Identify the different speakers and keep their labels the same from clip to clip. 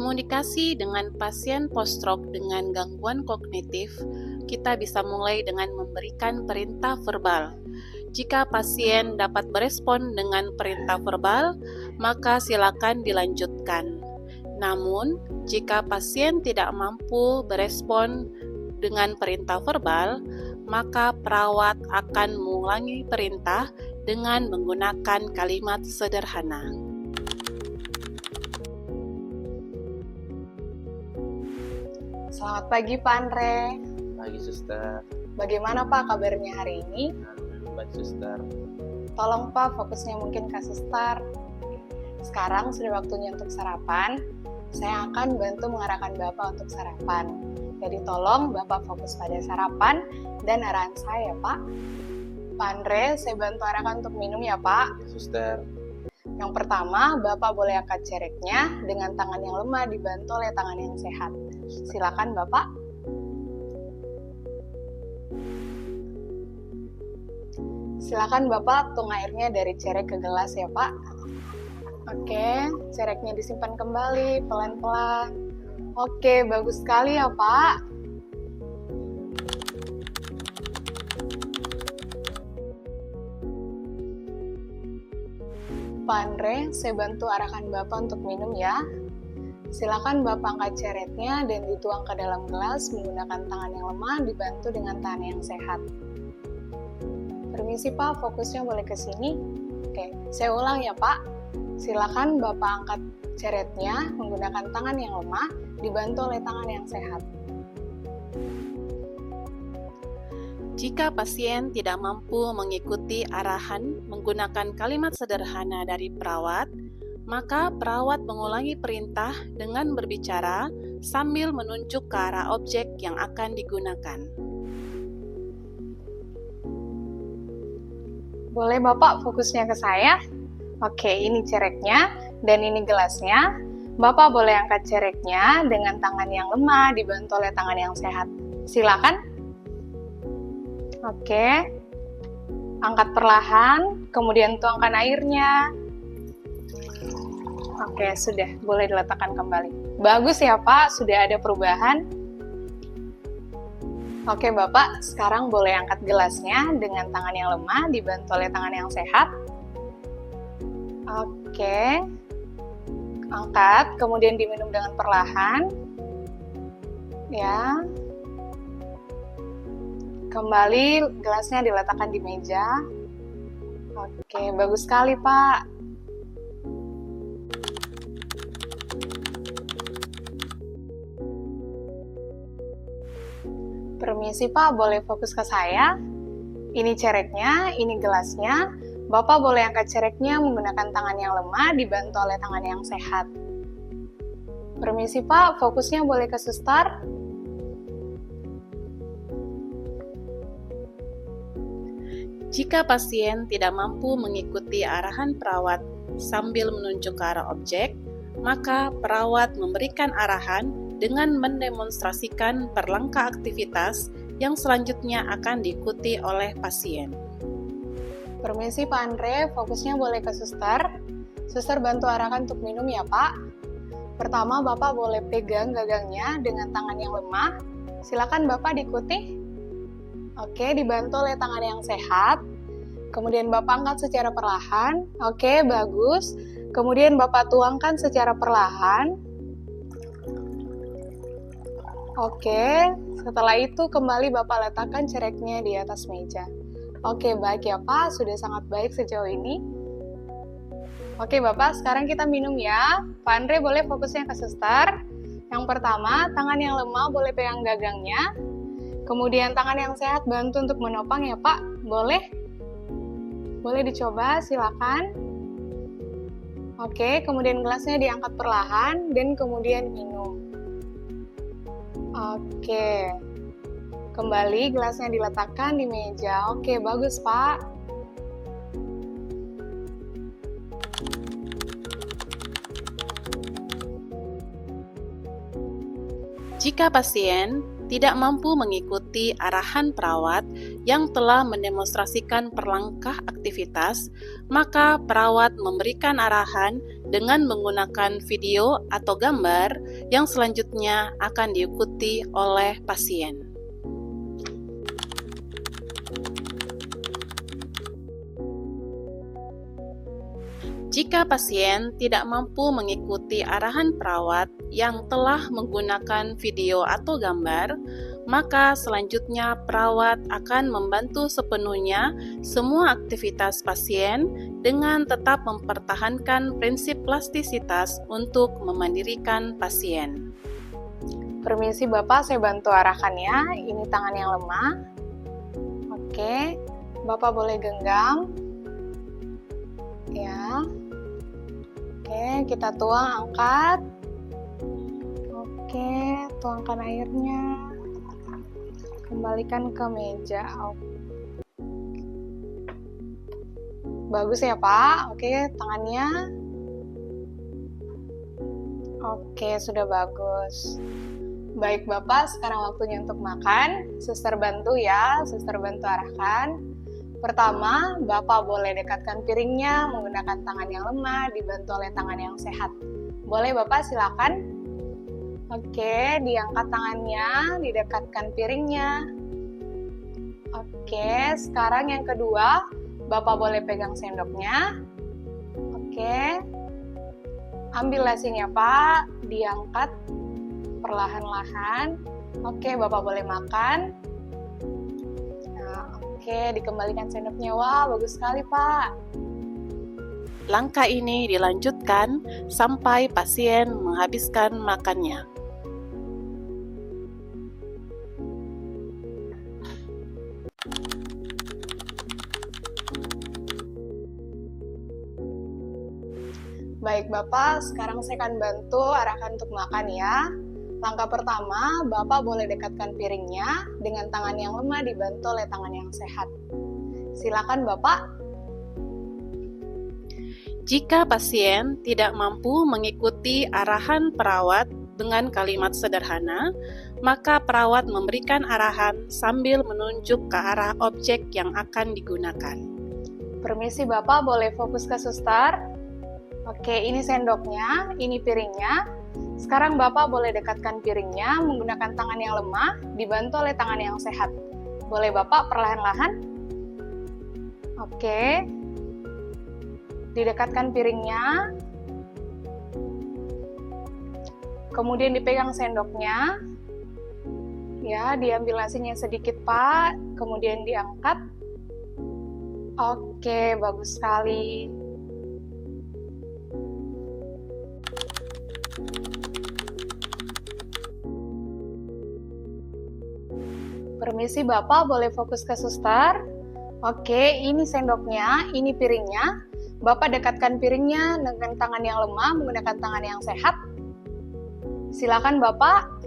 Speaker 1: Komunikasi dengan pasien post-stroke dengan gangguan kognitif, kita bisa mulai dengan memberikan perintah verbal. Jika pasien dapat berespon dengan perintah verbal, maka silakan dilanjutkan. Namun, jika pasien tidak mampu berespon dengan perintah verbal, maka perawat akan mengulangi perintah dengan menggunakan kalimat sederhana.
Speaker 2: Selamat pagi Pak Andre.
Speaker 3: Pagi suster.
Speaker 2: Bagaimana Pak kabarnya hari ini?
Speaker 3: Baik suster.
Speaker 2: Tolong Pak fokusnya mungkin ke suster. Sekarang sudah waktunya untuk sarapan. Saya akan bantu mengarahkan Bapak untuk sarapan. Jadi tolong Bapak fokus pada sarapan dan arahan saya Pak. Pak Andre, saya bantu arahkan untuk minum ya Pak.
Speaker 3: Ya, suster.
Speaker 2: Yang pertama, Bapak boleh angkat cereknya dengan tangan yang lemah dibantu oleh tangan yang sehat. Silakan Bapak. Silakan Bapak tuang airnya dari cerek ke gelas ya Pak. Oke, cereknya disimpan kembali pelan-pelan. Oke, bagus sekali ya Pak. Pak Andre, saya bantu arahkan Bapak untuk minum ya. Silakan Bapak angkat cereknya dan dituang ke dalam gelas menggunakan tangan yang lemah dibantu dengan tangan yang sehat. Permisi Pak, fokusnya boleh ke sini. Oke, saya ulang ya Pak. Silakan Bapak angkat cereknya menggunakan tangan yang lemah dibantu oleh tangan yang sehat.
Speaker 1: Jika pasien tidak mampu mengikuti arahan menggunakan kalimat sederhana dari perawat, maka perawat mengulangi perintah dengan berbicara sambil menunjuk ke arah objek yang akan digunakan.
Speaker 2: Boleh Bapak fokusnya ke saya? Oke, ini cereknya dan ini gelasnya. Bapak boleh angkat cereknya dengan tangan yang lemah dibantu oleh tangan yang sehat. Silakan. Oke, angkat perlahan, kemudian tuangkan airnya. Oke, sudah, boleh diletakkan kembali. Bagus ya Pak, sudah ada perubahan. Oke Bapak, sekarang boleh angkat gelasnya dengan tangan yang lemah dibantu oleh tangan yang sehat. Oke, angkat, kemudian diminum dengan perlahan. Ya. Kembali gelasnya diletakkan di meja. Oke, bagus sekali Pak. Permisi Pak, boleh fokus ke saya? Ini cereknya, ini gelasnya. Bapak boleh angkat cereknya menggunakan tangan yang lemah dibantu oleh tangan yang sehat. Permisi Pak, fokusnya boleh ke suster?
Speaker 1: Jika pasien tidak mampu mengikuti arahan perawat sambil menunjuk ke arah objek, maka perawat memberikan arahan dengan mendemonstrasikan perlengkah aktivitas yang selanjutnya akan diikuti oleh pasien.
Speaker 2: Permisi Pak Andre, fokusnya boleh ke suster. Suster bantu arahkan untuk minum ya Pak. Pertama Bapak boleh pegang gagangnya dengan tangan yang lemah. Silakan Bapak diikuti. Oke, dibantu oleh tangan yang sehat. Kemudian Bapak angkat secara perlahan. Oke, bagus. Kemudian Bapak tuangkan secara perlahan. Oke, setelah itu kembali Bapak letakkan cereknya di atas meja. Oke, baik ya Pak, sudah sangat baik sejauh ini. Oke Bapak, sekarang kita minum ya. Pak Andre boleh fokusnya ke suster. Yang pertama, tangan yang lemah boleh pegang gagangnya. Kemudian tangan yang sehat bantu untuk menopang ya Pak. Boleh? Boleh dicoba, silakan. Oke, kemudian gelasnya diangkat perlahan dan kemudian minum. Oke. Kembali gelasnya diletakkan di meja. Oke, bagus Pak.
Speaker 1: Jika pasien tidak mampu mengikuti arahan perawat yang telah mendemonstrasikan perlengkah aktivitas, maka perawat memberikan arahan dengan menggunakan video atau gambar yang selanjutnya akan diikuti oleh pasien. Jika pasien tidak mampu mengikuti arahan perawat yang telah menggunakan video atau gambar, maka selanjutnya perawat akan membantu sepenuhnya semua aktivitas pasien dengan tetap mempertahankan prinsip plastisitas untuk memandirikan pasien.
Speaker 2: Permisi Bapak, saya bantu arahkan ya. Ini tangan yang lemah. Oke, Bapak boleh genggam. Ya. Oke, kita tuang, angkat. Oke, tuangkan airnya. Kembalikan ke meja. Bagus ya, Pak. Oke, tangannya. Oke, sudah bagus. Baik, Bapak, sekarang waktunya untuk makan. Suster bantu ya, suster bantu arahkan. Pertama, Bapak boleh dekatkan piringnya menggunakan tangan yang lemah, dibantu oleh tangan yang sehat. Boleh Bapak, silakan. Oke, diangkat tangannya, didekatkan piringnya. Oke, sekarang yang kedua, Bapak boleh pegang sendoknya. Oke, ambil lasinya Pak, diangkat perlahan-lahan. Oke, Bapak boleh makan. Oke, dikembalikan sendoknya. Wah, bagus sekali, Pak.
Speaker 1: Langkah ini dilanjutkan sampai pasien menghabiskan makannya.
Speaker 2: Baik, Bapak. Sekarang saya akan bantu arahkan untuk makan ya. Langkah pertama, Bapak boleh dekatkan piringnya dengan tangan yang lemah dibantu oleh tangan yang sehat. Silakan Bapak.
Speaker 1: Jika pasien tidak mampu mengikuti arahan perawat dengan kalimat sederhana, maka perawat memberikan arahan sambil menunjuk ke arah objek yang akan digunakan.
Speaker 2: Permisi Bapak, boleh fokus ke suster? Oke, ini sendoknya, ini piringnya. Sekarang Bapak boleh dekatkan piringnya menggunakan tangan yang lemah, dibantu oleh tangan yang sehat. Boleh Bapak perlahan-lahan? Oke. Didekatkan piringnya. Kemudian dipegang sendoknya. Ya, diambil nasinya sedikit Pak, kemudian diangkat. Oke, bagus sekali. Permisi Bapak, boleh fokus ke suster? Oke, ini sendoknya, ini piringnya. Bapak dekatkan piringnya dengan tangan yang lemah menggunakan tangan yang sehat. Silakan Bapak.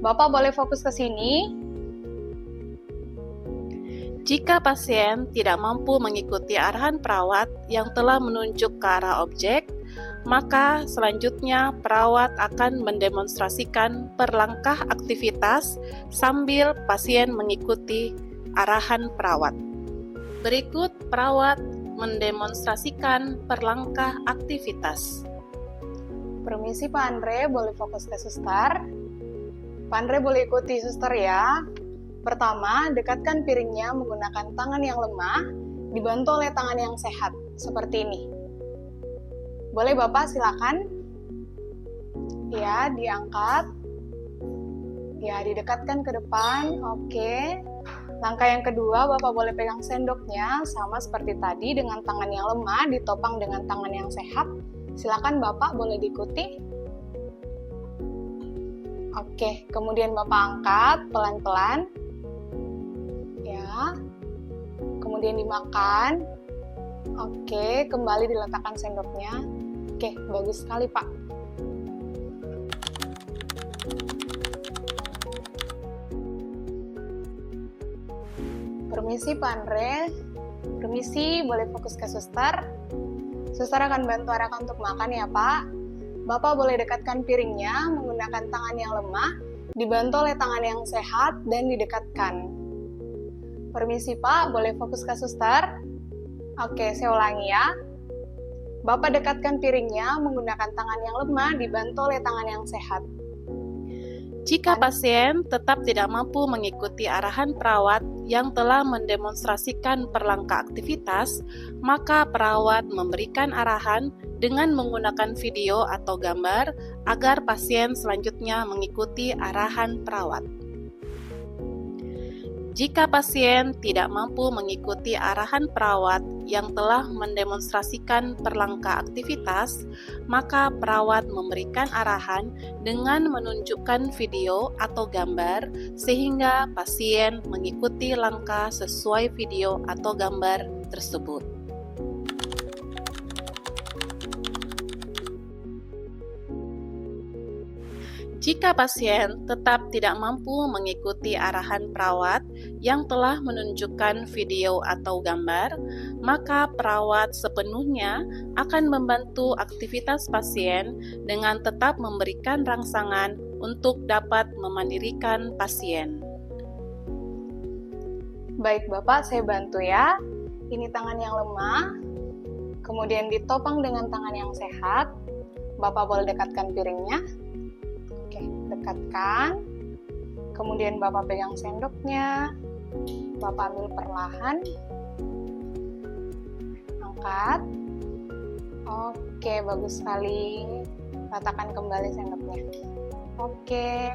Speaker 2: Bapak boleh fokus ke sini.
Speaker 1: Jika pasien tidak mampu mengikuti arahan perawat yang telah menunjuk ke arah objek, maka selanjutnya perawat akan mendemonstrasikan per langkah aktivitas sambil pasien mengikuti arahan perawat. Berikut perawat mendemonstrasikan per langkah aktivitas.
Speaker 2: Permisi Pak Andre, boleh fokus ke suster. Pak Andre boleh ikuti suster ya. Pertama, dekatkan piringnya menggunakan tangan yang lemah, dibantu oleh tangan yang sehat, seperti ini. Boleh Bapak, silakan. Ya, diangkat. Ya, didekatkan ke depan. Oke. Langkah yang kedua, Bapak boleh pegang sendoknya, sama seperti tadi, dengan tangan yang lemah, ditopang dengan tangan yang sehat. Silakan Bapak, boleh diikuti. Oke, kemudian Bapak angkat pelan-pelan. Ya. Kemudian dimakan. Oke, kembali diletakkan sendoknya. Oke, bagus sekali, Pak. Permisi, Pak Andre. Permisi, boleh fokus ke suster. Suster akan bantu arahkan untuk makan ya, Pak. Bapak boleh dekatkan piringnya menggunakan tangan yang lemah, dibantu oleh tangan yang sehat, dan didekatkan. Permisi Pak, boleh fokus ke suster? Oke, saya ulangi ya. Bapak dekatkan piringnya menggunakan tangan yang lemah dibantu oleh tangan yang sehat.
Speaker 1: Jika pasien tetap tidak mampu mengikuti arahan perawat yang telah mendemonstrasikan perlangka aktivitas, maka perawat memberikan arahan dengan menggunakan video atau gambar agar pasien selanjutnya mengikuti arahan perawat. Jika pasien tidak mampu mengikuti arahan perawat yang telah mendemonstrasikan perlangka aktivitas, maka perawat memberikan arahan dengan menunjukkan video atau gambar sehingga pasien mengikuti langkah sesuai video atau gambar tersebut. Jika pasien tetap tidak mampu mengikuti arahan perawat yang telah menunjukkan video atau gambar, maka perawat sepenuhnya akan membantu aktivitas pasien dengan tetap memberikan rangsangan untuk dapat memandirikan pasien.
Speaker 2: Baik Bapak, saya bantu ya. Ini tangan yang lemah, kemudian ditopang dengan tangan yang sehat. Bapak boleh dekatkan piringnya. Oke, dekatkan. Kemudian Bapak pegang sendoknya. Bapak ambil perlahan. Angkat. Oke, bagus sekali. Letakkan kembali sendoknya. Oke.